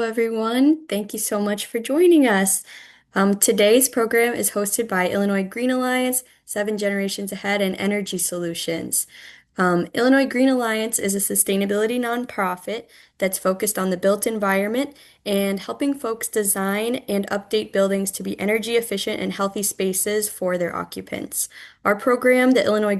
everyone. Thank you so much for joining us. Today's program is hosted by Illinois Green Alliance, Seven Generations Ahead, and Energy Solutions. Illinois Green Alliance is a sustainability nonprofit that's focused on the built environment and helping folks design and update buildings to be energy efficient and healthy spaces for their occupants. Our program, the Illinois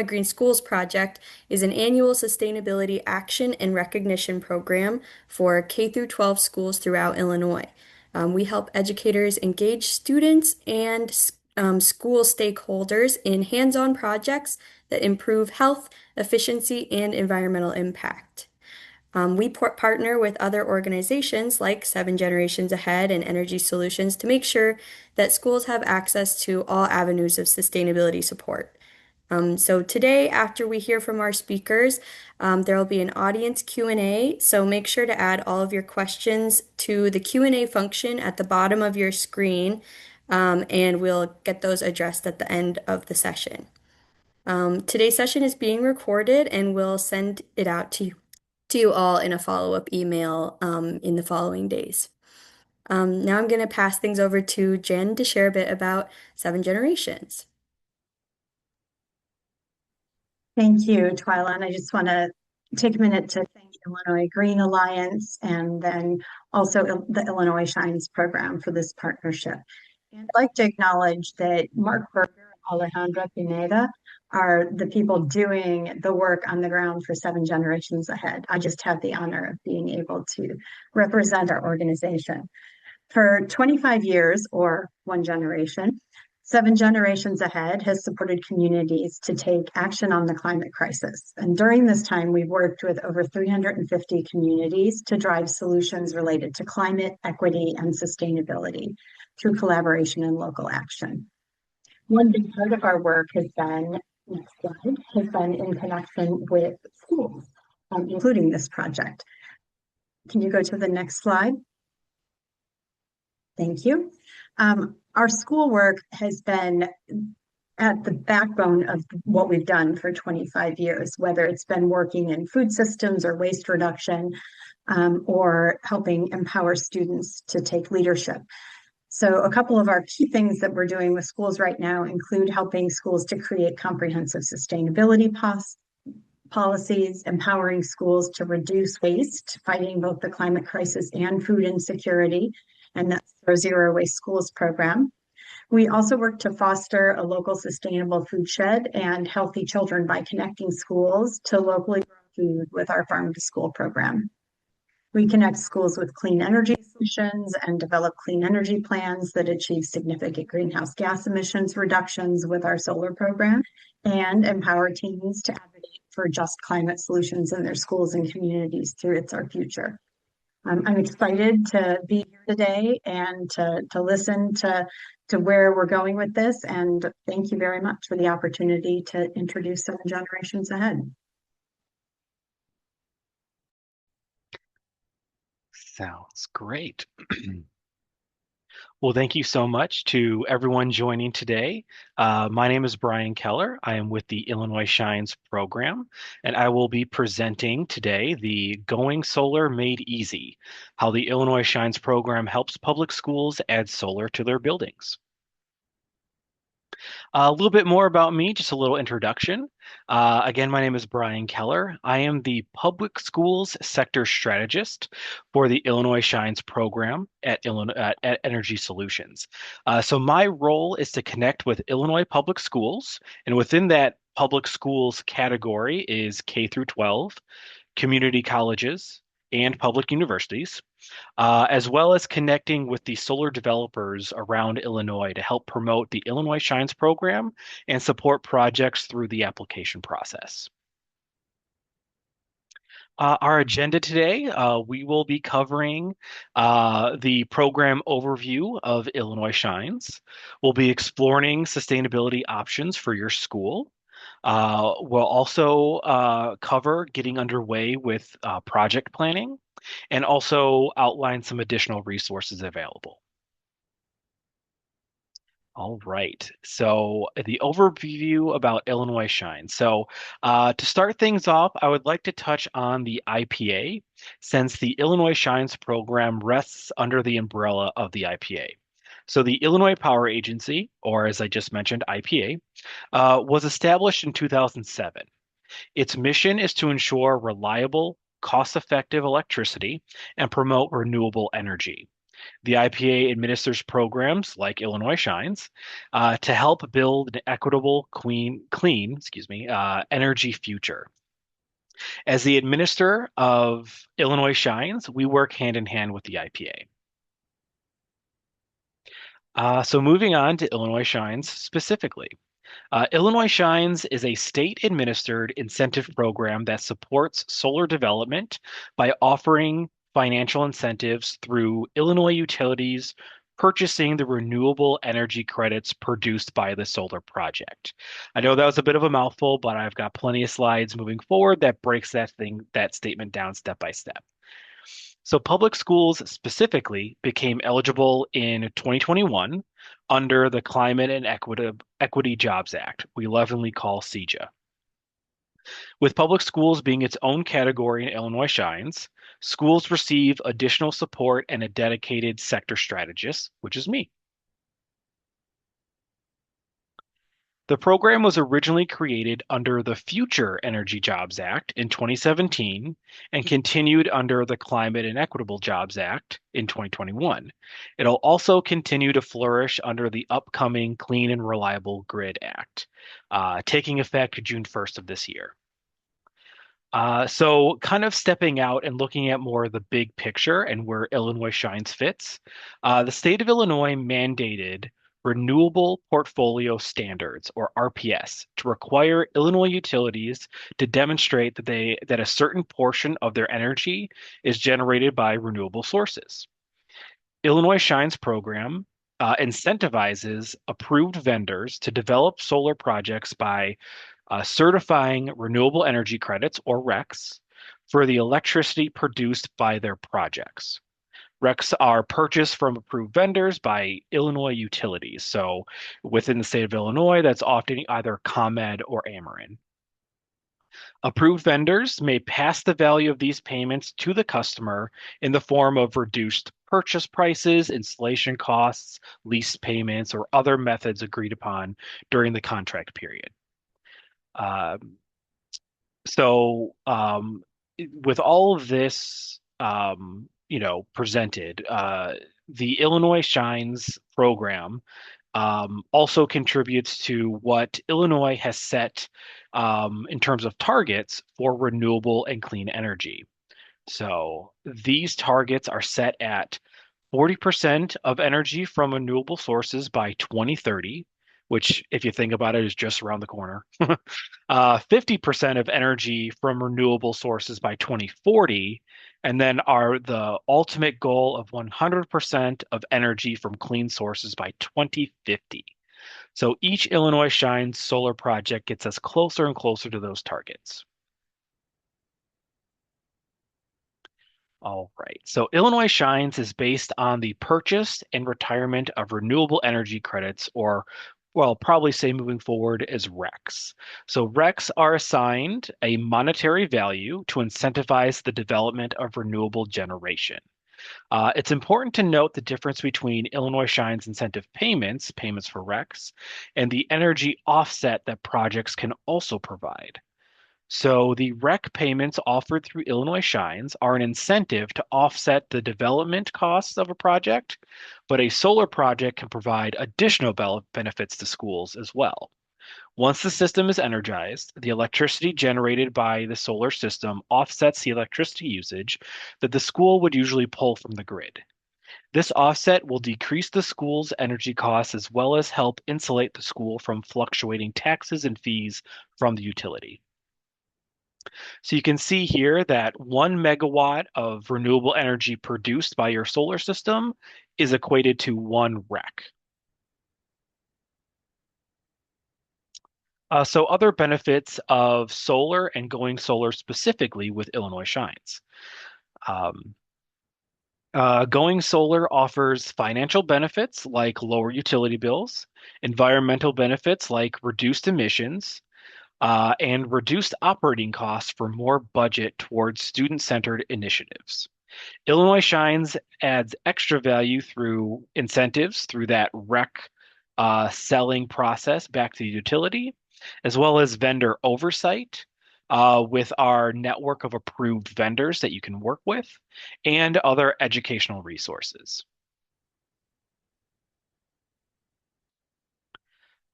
Green Schools Project, is an annual sustainability action and recognition program for K through 12 schools throughout Illinois. We help educators engage students and school stakeholders in hands-on projects that improve health, efficiency, and environmental impact. We partner with other organizations like Seven Generations Ahead and Energy Solutions to make sure that schools have access to all avenues of sustainability support. So today, after we hear from our speakers, there will be an audience Q&A. So make sure to add all of your questions to the Q&A function at the bottom of your screen, and we'll get those addressed at the end of the session. Today's session is being recorded, and we'll send it out to you all in a follow-up email in the following days. Now I'm going to pass things over to Jen to share a bit about Seven Generations. Thank you, Twyla. And I just want to take a minute to thank Illinois Green Alliance and then also the Illinois Shines program for this partnership. And I'd like to acknowledge that Mark Berger and Alejandra Pineda are the people doing the work on the ground for Seven Generations Ahead. I just have the honor of being able to represent our organization. For 25 years, or one generation, Seven Generations Ahead has supported communities to take action on the climate crisis. And during this time, we've worked with over 350 communities to drive solutions related to climate, equity, and sustainability through collaboration and local action. One big part of our work has been, next slide, has been in connection with schools, including this project. Can you go to the next slide? Thank you. Our schoolwork has been at the backbone of what we've done for 25 years, whether it's been working in food systems or waste reduction, or helping empower students to take leadership. So a couple of our key things that we're doing with schools right now include helping schools to create comprehensive sustainability policies, empowering schools to reduce waste, fighting both the climate crisis and food insecurity, and that's our Zero Waste Schools program. We also work to foster a local sustainable food shed and healthy children by connecting schools to locally grown food with our Farm to School program. We connect schools with clean energy solutions and develop clean energy plans that achieve significant greenhouse gas emissions reductions with our solar program, and empower teens to advocate for just climate solutions in their schools and communities through It's Our Future. I'm excited to be here today and to listen to where we're going with this. And thank you very much for the opportunity to introduce Seven Generations Ahead. Sounds great. Well, thank you so much to everyone joining today. My name is Brian Keller. I am with the Illinois Shines program, and I will be presenting today the Going Solar Made Easy, how the Illinois Shines program helps public schools add solar to their buildings. A little bit more about me, just a little introduction. Again, my name is Brian Keller. I am the Public Schools Sector Strategist for the Illinois Shines program at Energy Solutions. So my role is to connect with Illinois public schools, and within that public schools category is K through 12, community colleges, and public universities, as well as connecting with the solar developers around Illinois to help promote the Illinois Shines program and support projects through the application process. Our agenda today, we will be covering the program overview of Illinois Shines. We'll be exploring sustainability options for your school. We'll also cover getting underway with project planning and also outline some additional resources available. All right. So the overview about Illinois Shine. To start things off, I would like to touch on the IPA, since the Illinois Shines program rests under the umbrella of the IPA. So the Illinois Power Agency, or as I just mentioned, IPA, was established in 2007. Its mission is to ensure reliable, cost-effective electricity and promote renewable energy. The IPA administers programs like Illinois Shines to help build an equitable, energy future. As the administrator of Illinois Shines, we work hand in hand with the IPA. So moving on to Illinois Shines specifically. Illinois Shines is a state-administered incentive program that supports solar development by offering financial incentives through Illinois utilities purchasing the renewable energy credits produced by the solar project. I know that was a bit of a mouthful, but I've got plenty of slides moving forward that breaks that statement down step by step. So public schools specifically became eligible in 2021 under the Climate and Equity Jobs Act, we lovingly call CEJA. With public schools being its own category in Illinois Shines, schools receive additional support and a dedicated sector strategist, which is me. The program was originally created under the Future Energy Jobs Act in 2017 and continued under the Climate and Equitable Jobs Act in 2021. It'll also continue to flourish under the upcoming Clean and Reliable Grid Act, taking effect June 1st of this year. So kind of stepping out and looking at more of the big picture and where Illinois Shines fits, the state of Illinois mandated Renewable Portfolio Standards, or RPS, to require Illinois utilities to demonstrate that a certain portion of their energy is generated by renewable sources. Illinois Shines program incentivizes approved vendors to develop solar projects by certifying renewable energy credits, or RECs, for the electricity produced by their projects. RECs are purchased from approved vendors by Illinois utilities. So within the state of Illinois, that's often either ComEd or Ameren. Approved vendors may pass the value of these payments to the customer in the form of reduced purchase prices, installation costs, lease payments, or other methods agreed upon during the contract period. Um, so, with all of this, presented, the Illinois Shines program also contributes to what Illinois has set in terms of targets for renewable and clean energy. So these targets are set at 40% of energy from renewable sources by 2030, which, if you think about it, is just around the corner. 50% of energy from renewable sources by 2040, and then the ultimate goal of 100% of energy from clean sources by 2050. So each Illinois Shines solar project gets us closer and closer to those targets. All right. So Illinois Shines is based on the purchase and retirement of renewable energy credits, or, well, probably say moving forward as RECs. So RECs are assigned a monetary value to incentivize the development of renewable generation. It's important to note the difference between Illinois Shines incentive payments, payments for RECs, and the energy offset that projects can also provide. So the REC payments offered through Illinois Shines are an incentive to offset the development costs of a project, but a solar project can provide additional benefits to schools as well. Once the system is energized, the electricity generated by the solar system offsets the electricity usage that the school would usually pull from the grid. This offset will decrease the school's energy costs as well as help insulate the school from fluctuating taxes and fees from the utility. So you can see here that 1 megawatt of renewable energy produced by your solar system is equated to one REC. So other benefits of solar and going solar specifically with Illinois Shines. Um, Going solar offers financial benefits like lower utility bills, environmental benefits like reduced emissions, and reduced operating costs for more budget towards student-centered initiatives. Illinois Shines adds extra value through incentives through that rec selling process back to the utility, as well as vendor oversight with our network of approved vendors that you can work with, and other educational resources.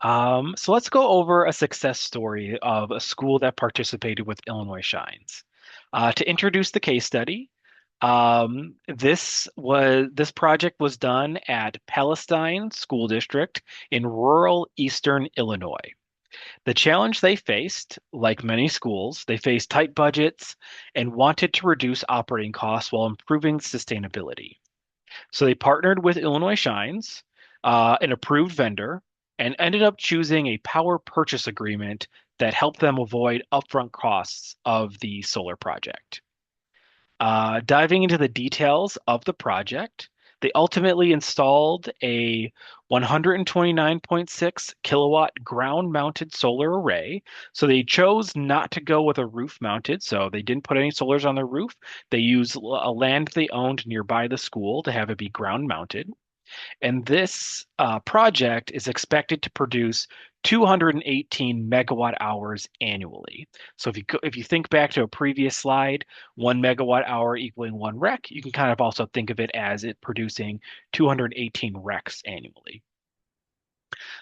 So let's go over a success story of a school that participated with Illinois Shines. To introduce the case study, this project was done at Palestine School District in rural eastern Illinois. The challenge they faced, like many schools, they faced tight budgets and wanted to reduce operating costs while improving sustainability. So they partnered with Illinois Shines, an approved vendor, and ended up choosing a power purchase agreement that helped them avoid upfront costs of the solar project. Diving into the details of the project, they ultimately installed a 129.6 kilowatt ground mounted solar array. So they chose not to go with a roof mounted. So they didn't put any solars on their roof. They used a land they owned nearby the school to have it be ground mounted. And this project is expected to produce 218 megawatt hours annually. So if you think back to a previous slide, 1 megawatt hour equaling one rec, you can kind of also think of it as it producing 218 recs annually.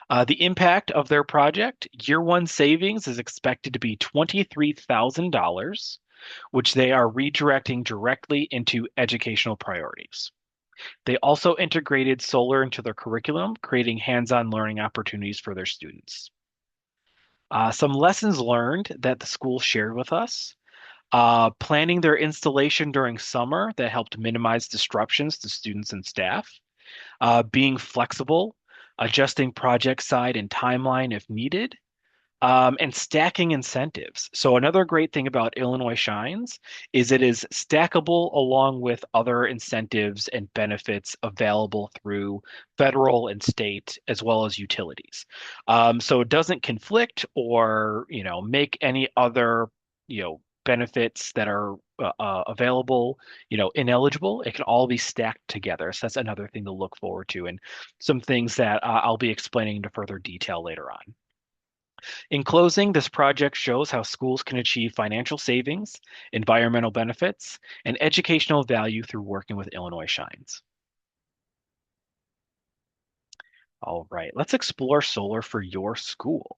The impact of their project, year one savings is expected to be $23,000, which they are redirecting directly into educational priorities. They also integrated solar into their curriculum, creating hands-on learning opportunities for their students. Some lessons learned that the school shared with us. Planning their installation during summer that helped minimize disruptions to students and staff. Being flexible, adjusting project side and timeline if needed, and stacking incentives. So another great thing about Illinois Shines is it is stackable along with other incentives and benefits available through federal and state as well as utilities. So it doesn't conflict or make any other benefits that are available ineligible. It can all be stacked together. So that's another thing to look forward to, and some things that I'll be explaining into further detail later on. In closing, this project shows how schools can achieve financial savings, environmental benefits, and educational value through working with Illinois Shines. All right, let's explore solar for your school.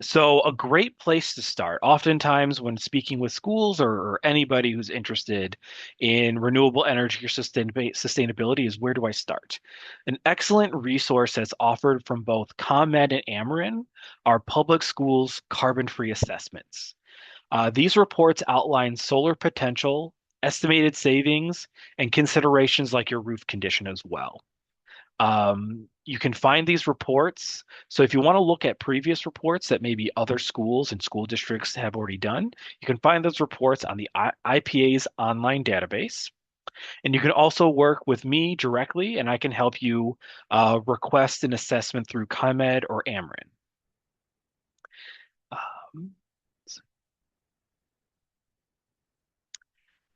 So a great place to start, oftentimes when speaking with schools or anybody who's interested in renewable energy or sustainability is where do I start? An excellent resource that's offered from both ComEd and Ameren are public schools carbon-free assessments. These reports outline solar potential, estimated savings, and considerations like your roof condition as well. You can find these reports. So if you want to look at previous reports that maybe other schools and school districts have already done, you can find those reports on the IPA's online database. And you can also work with me directly, and I can help you request an assessment through ComEd or Ameren.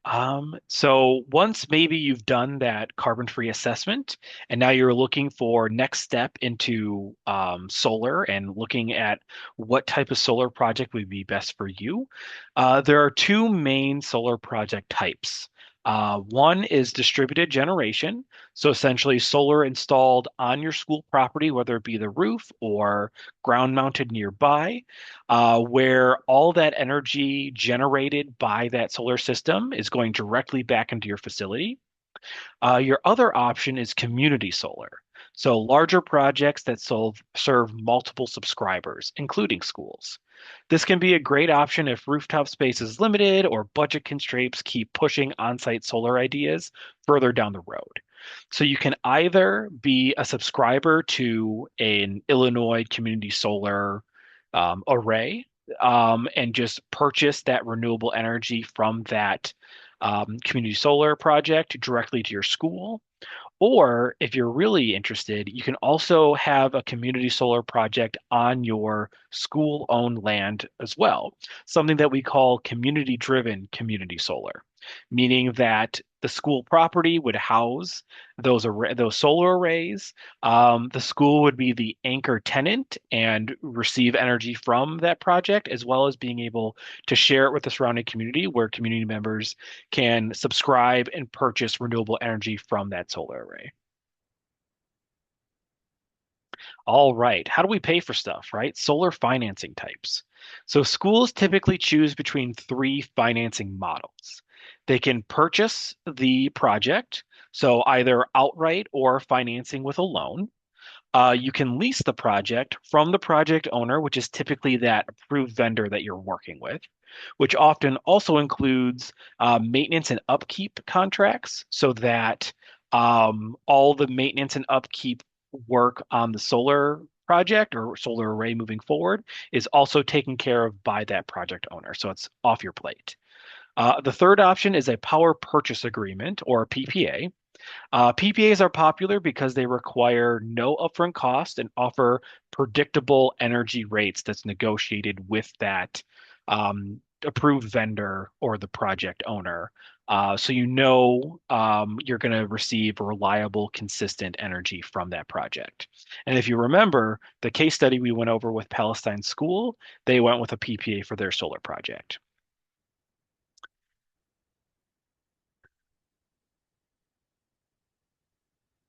Um, so once maybe you've done that carbon-free assessment and now you're looking for next step into solar and looking at what type of solar project would be best for you, there are two main solar project types. One is distributed generation. So essentially solar installed on your school property, whether it be the roof or ground mounted nearby, where all that energy generated by that solar system is going directly back into your facility. Your other option is community solar. So larger projects that serve multiple subscribers, including schools. This can be a great option if rooftop space is limited or budget constraints keep pushing on-site solar ideas further down the road. So you can either be a subscriber to an Illinois community solar array and just purchase that renewable energy from that community solar project directly to your school. Or if you're really interested, you can also have a community solar project on your school-owned land as well, something that we call community-driven community solar, meaning that the school property would house those solar arrays. The school would be the anchor tenant and receive energy from that project, as well as being able to share it with the surrounding community, where community members can subscribe and purchase renewable energy from that solar array. All right. How do we pay for stuff, right? Solar financing types. So schools typically choose between three financing models. They can purchase the project, so either outright or financing with a loan. You can lease the project from the project owner, which is typically that approved vendor that you're working with, which often also includes maintenance and upkeep contracts so that all the maintenance and upkeep work on the solar project or solar array moving forward is also taken care of by that project owner. So it's off your plate. The third option is a power purchase agreement or PPA. PPAs are popular because they require no upfront cost and offer predictable energy rates that's negotiated with that approved vendor or the project owner. So you know you're going to receive reliable, consistent energy from that project. And if you remember the case study we went over with Palestine School, they went with a PPA for their solar project.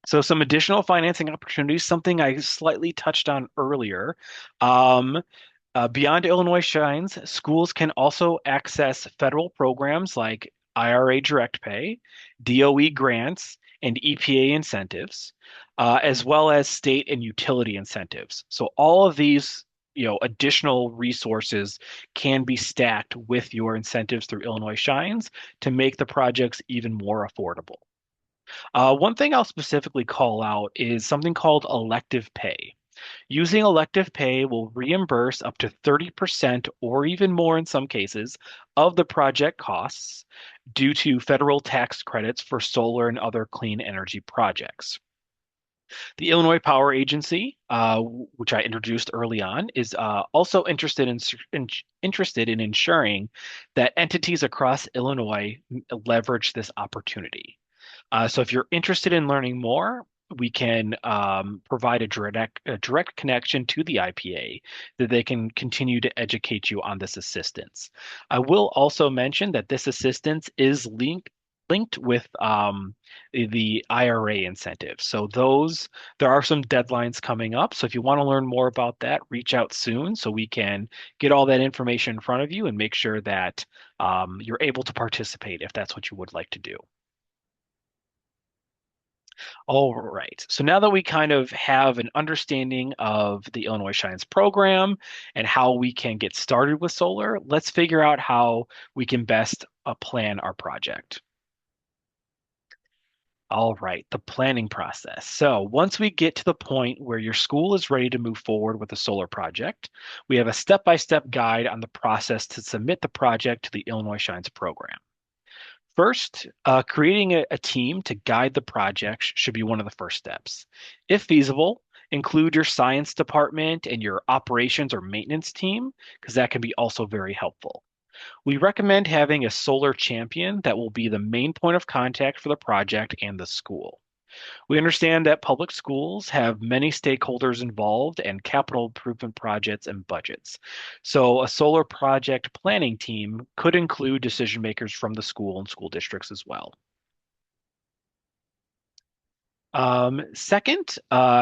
So some additional financing opportunities, something I slightly touched on earlier. Um, Beyond Illinois Shines, schools can also access federal programs like IRA Direct Pay, DOE grants, and EPA incentives, as well as state and utility incentives. So all of these, additional resources can be stacked with your incentives through Illinois Shines to make the projects even more affordable. One thing I'll specifically call out is something called elective pay. Using elective pay will reimburse up to 30% or even more in some cases of the project costs due to federal tax credits for solar and other clean energy projects. The Illinois Power Agency, which I introduced early on, is also interested in ensuring that entities across Illinois leverage this opportunity. So if you're interested in learning more, we can provide a direct connection to the IPA that they can continue to educate you on this assistance. I will also mention that this assistance is linked with the IRA incentives. So there are some deadlines coming up. So if you want to learn more about that, reach out soon so we can get all that information in front of you and make sure that you're able to participate if that's what you would like to do. All right. So now that we kind of have an understanding of the Illinois Shines program and how we can get started with solar, let's figure out how we can best plan our project. All right, the planning process. So once we get to the point where your school is ready to move forward with a solar project, we have a step-by-step guide on the process to submit the project to the Illinois Shines program. First, creating a team to guide the project should be one of the first steps. If feasible, include your science department and your operations or maintenance team, because that can be also very helpful. We recommend having a solar champion that will be the main point of contact for the project and the school. We understand that public schools have many stakeholders involved and capital improvement projects and budgets. So a solar project planning team could include decision makers from the school and school districts as well. Second,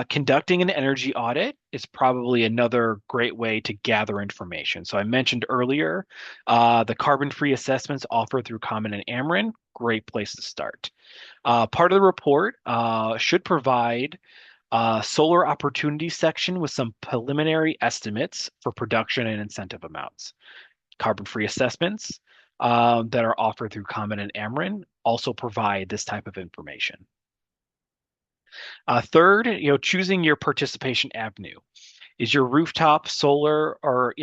conducting an energy audit is probably another great way to gather information. So I mentioned earlier, the carbon-free assessments offered through Common and Ameren, great place to start. Part of the report should provide a solar opportunity section with some preliminary estimates for production and incentive amounts. Carbon-free assessments that are offered through Common and Ameren also provide this type of information. Third, choosing your participation avenue. Is your rooftop solar or,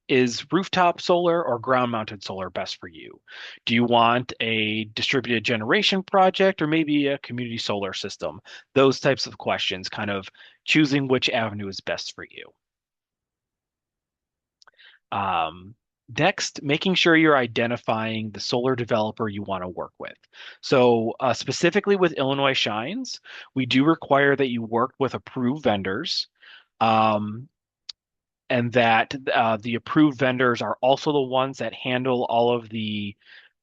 is rooftop solar or ground mounted solar best for you? Do you want a distributed generation project or maybe a community solar system? Those types of questions, kind of choosing which avenue is best for you. Um, Next, making sure you're identifying the solar developer you want to work with. So, specifically with Illinois Shines, we do require that you work with approved vendors, um, and that the approved vendors are also the ones that handle all of the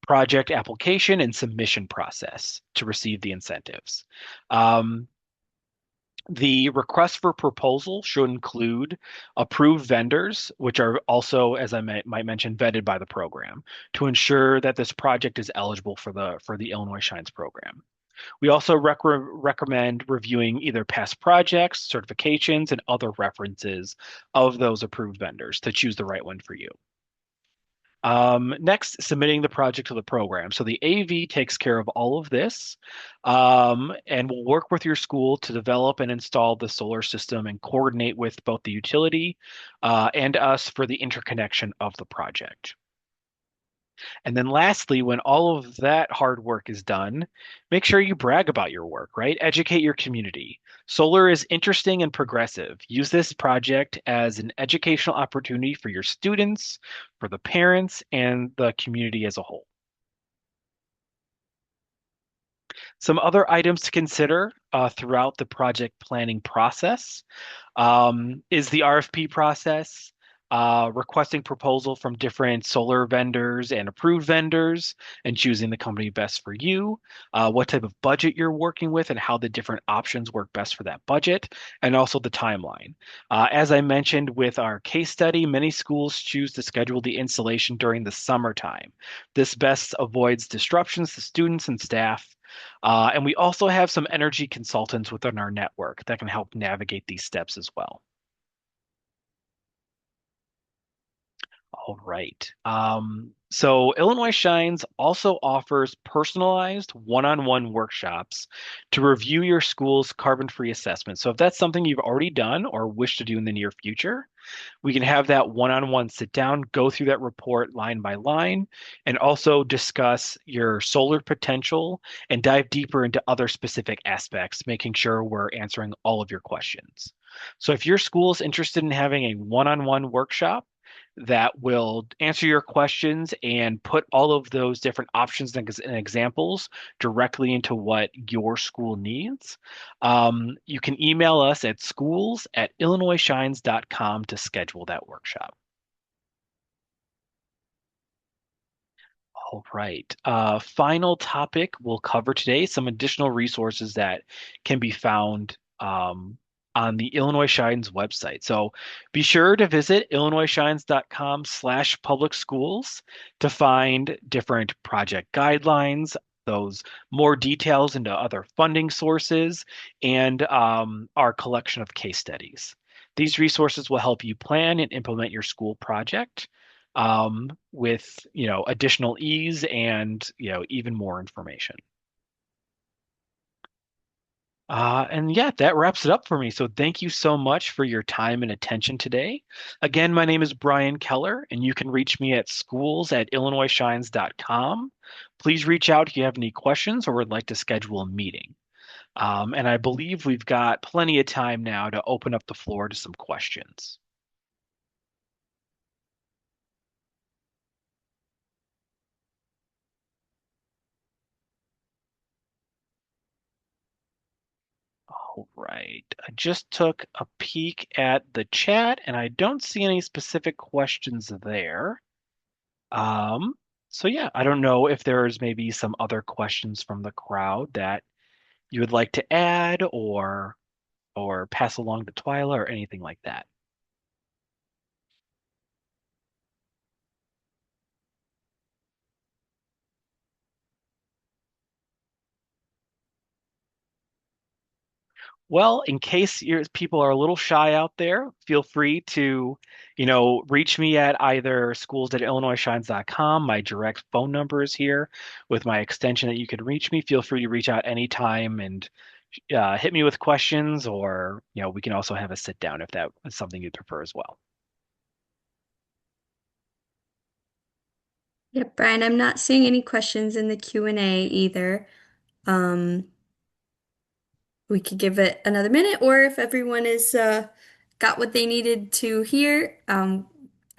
project application and submission process to receive the incentives. Um, the request for proposal should include approved vendors, which are also, as I might mention, vetted by the program to ensure that this project is eligible for the Illinois Shines program. We also recommend reviewing either past projects, certifications, and other references of those approved vendors to choose the right one for you. Next, submitting the project to the program. So the AV takes care of all of this, and will work with your school to develop and install the solar system and coordinate with both the utility and us for the interconnection of the project. And then lastly, when all of that hard work is done, make sure you brag about your work, right? Educate your community. Solar is interesting and progressive. Use this project as an educational opportunity for your students, for the parents, and the community as a whole. Some other items to consider throughout the project planning process is the RFP process, requesting proposal from different solar vendors and approved vendors, and choosing the company best for you, what type of budget you're working with, and how the different options work best for that budget, and also the timeline. As I mentioned with our case study, many schools choose to schedule the installation during the summertime. This best avoids disruptions to students and staff. And we also have some energy consultants within our network that can help navigate these steps as well. All right. So Illinois Shines also offers personalized one-on-one workshops to review your school's carbon-free assessment. So if that's something you've already done or wish to do in the near future, we can have that one-on-one sit down, go through that report line by line, and also discuss your solar potential and dive deeper into other specific aspects, making sure we're answering all of your questions. So if your school is interested in having a one-on-one workshop that will answer your questions and put all of those different options and examples directly into what your school needs, you can email us at schools@illinoisshines.com to schedule that workshop. All right. Final topic we'll cover today, some additional resources that can be found on the Illinois Shines website. So be sure to visit illinoisshines.com/public schools to find different project guidelines, those more details into other funding sources, and our collection of case studies. These resources will help you plan and implement your school project with additional ease and even more information. And yeah, that wraps it up for me. So thank you so much for your time and attention today. Again, my name is Brian Keller, and you can reach me at schools@illinoisshines.com. Please reach out if you have any questions or would like to schedule a meeting. And I believe we've got plenty of time now to open up the floor to some questions. All right. I just took a peek at the chat and I don't see any specific questions there. Um, so yeah, I don't know if there's maybe some other questions from the crowd that you would like to add or pass along to Twyla or anything like that. Well, in case people are a little shy out there, feel free to, reach me at either schools@illinoisshines.com. My direct phone number is here with my extension that you can reach me. Feel free to reach out anytime and hit me with questions, or we can also have a sit down if that is something you'd prefer as well. Yep, Brian, I'm not seeing any questions in the Q&A either. Um, we could give it another minute, or if everyone is got what they needed to hear,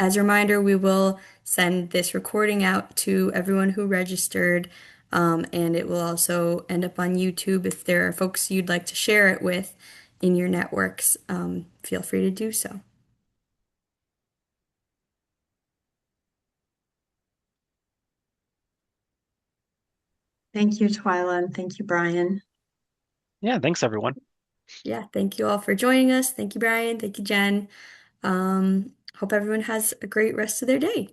as a reminder, we will send this recording out to everyone who registered, and it will also end up on YouTube. If there are folks you'd like to share it with in your networks, feel free to do so. Thank you, Twyla, and thank you, Brian. Yeah, thanks everyone. Yeah, thank you all for joining us. Thank you, Brian. Thank you, Jen. Hope everyone has a great rest of their day.